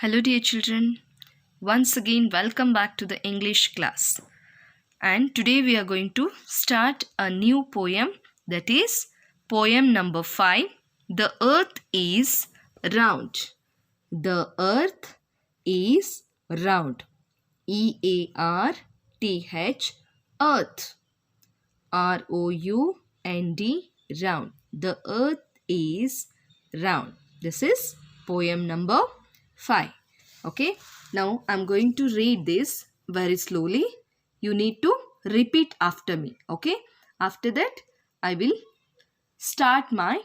Hello, dear children. Once again, welcome back to the English class. And today we are going to start a new poem, that is poem number 5. The earth is round. The earth is round. E-A-R-T-H, earth. R-O-U-N-D, round. The earth is round. This is poem number 5. Okay, now I'm going to read this very slowly. You need to repeat after me. Okay, after that I will start my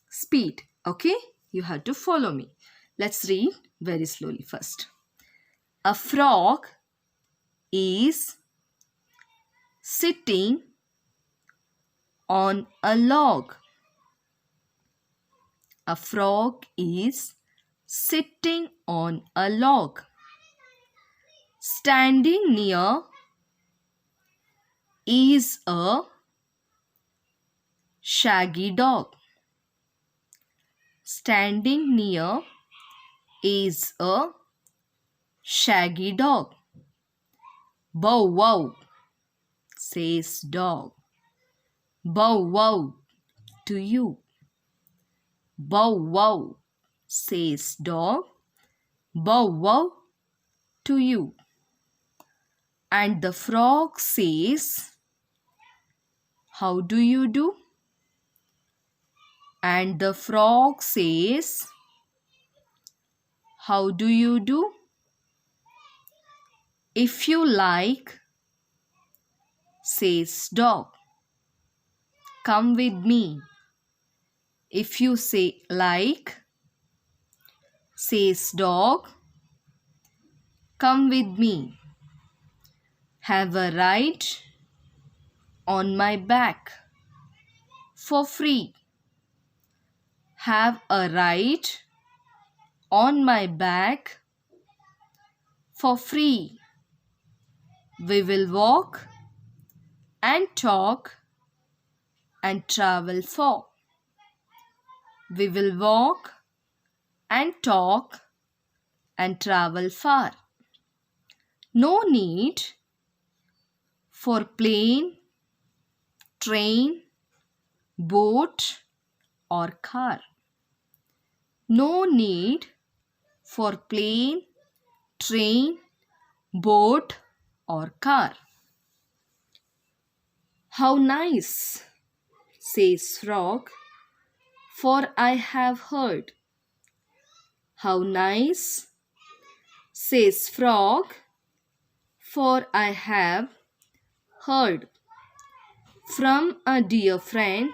speed. Okay, you have to follow me. Let's read very slowly first. A frog is sitting on a log. A frog is sitting on a log. Standing near is a shaggy dog. Standing near is a shaggy dog. Bow wow, says dog. Bow wow to you. Bow wow, says dog. Bow wow to you. And the frog says, how do you do? And the frog says, how do you do? If you like, says dog, come with me. If you say like, says dog, come with me. Have a ride on my back for free. Have a ride on my back for free. We will walk and talk and travel far. We will walk and talk and travel far. No need for plane, train, boat or car. No need for plane, train, boat or car. How nice, says frog, for I have heard. How nice, says frog, for I have heard from a dear friend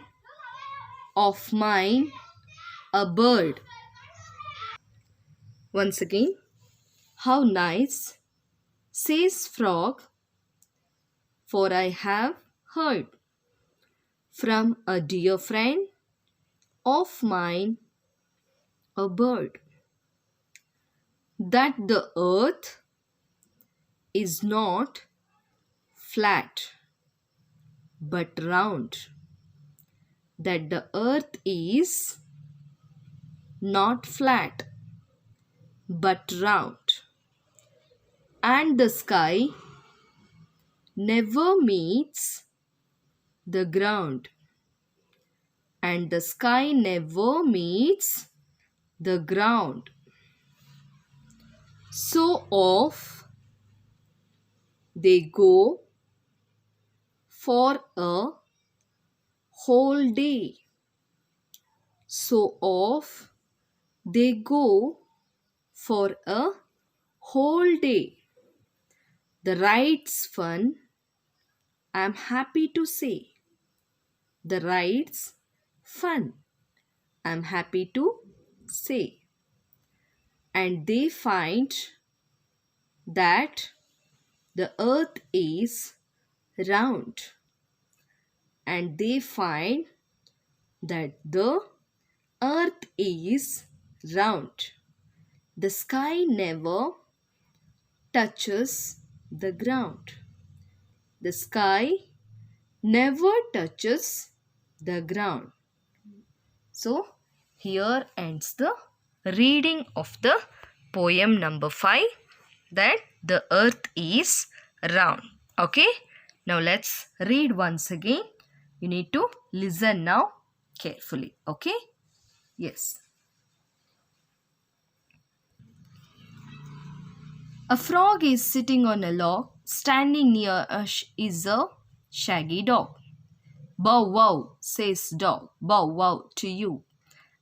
of mine, a bird. Once again, how nice, says frog, for I have heard from a dear friend of mine, a bird, that the earth is not flat but round. That the earth is not flat but round. And the sky never meets the ground. And the sky never meets the ground. So off they go for a whole day. So off they go for a whole day. The ride's fun, I'm happy to say. The ride's fun, I'm happy to say. And they find that the earth is round. And they find that the earth is round. The sky never touches the ground. The sky never touches the ground. So, here ends the reading of the poem number 5, that the earth is round. Okay, now let's read once again. You need to listen now carefully. Okay, yes. A frog is sitting on a log. Standing near us is a shaggy dog. Bow wow, says dog. Bow wow to you.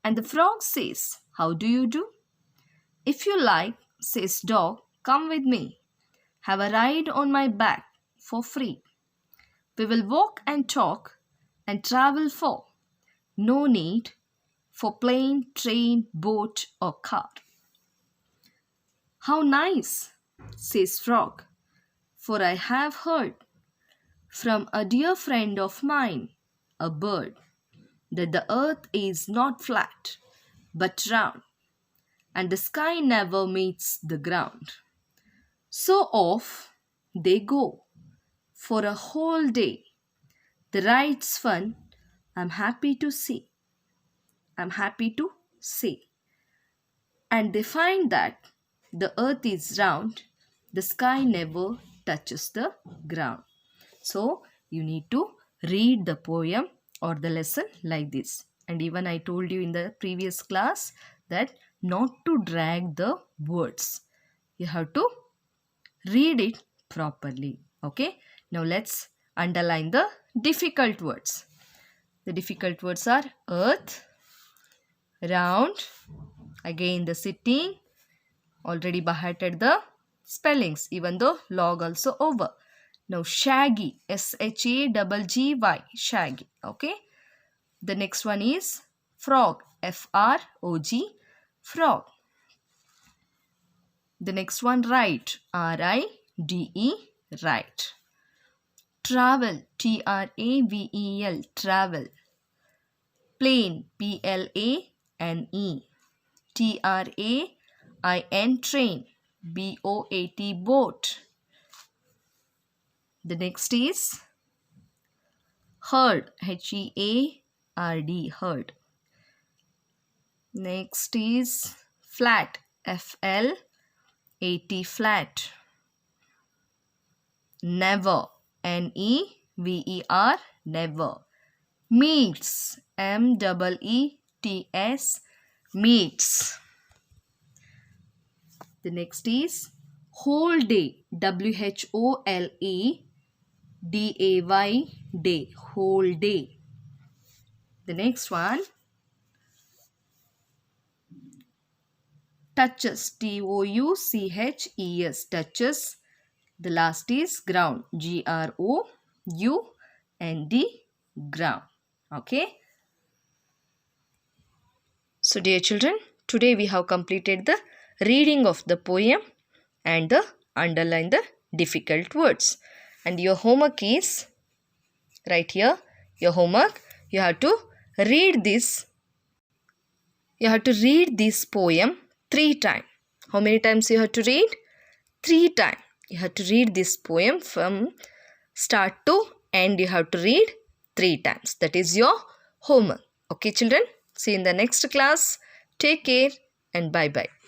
And the frog says, how do you do? If you like, says dog, come with me. Have a ride on my back for free. We will walk and talk and travel for. No need for plane, train, boat or car. How nice, says frog, for I have heard from a dear friend of mine, a bird, that the earth is not flat but round, and the sky never meets the ground. So off they go for a whole day. The ride's fun, I'm happy to see. And they find that the earth is round, the sky never touches the ground. So you need to read the poem or the lesson like this. And even I told you in the previous class that not to drag the words. You have to read it properly. Okay. Now let's underline the difficult words. The difficult words are earth, round, again the sitting, already bahated the spellings, even though log also over. Now shaggy, S-H-A-G-G-Y, shaggy. Okay. The next one is frog, F-R-O-G, frog. The next one ride, R-I-D-E, ride. Travel, T-R-A-V-E-L, travel. Plane, P-L-A-N-E. T-R-A-I-N, train, B-O-A-T, boat. The next is herd, H-E-A-R-D, herd. Next is flat, F-L-A-T, flat. Never, N-E-V-E-R, never. Meets, M-E-E-T-S, meets. The next is whole day, W-H-O-L-E-D-A-Y, day, whole day. The next one, touches, T-O-U-C-H-E-S, touches. The last is ground, G-R-O-U-N-D, ground. Okay. So dear children, today we have completed the reading of the poem and the underline the difficult words. And your homework is right here. Your homework, you have to read this. You have to read this poem 3 times. How many times you have to read? 3 times. You have to read this poem from start to end. You have to read 3 times. That is your homework. Okay children. See you in the next class. Take care and bye-bye.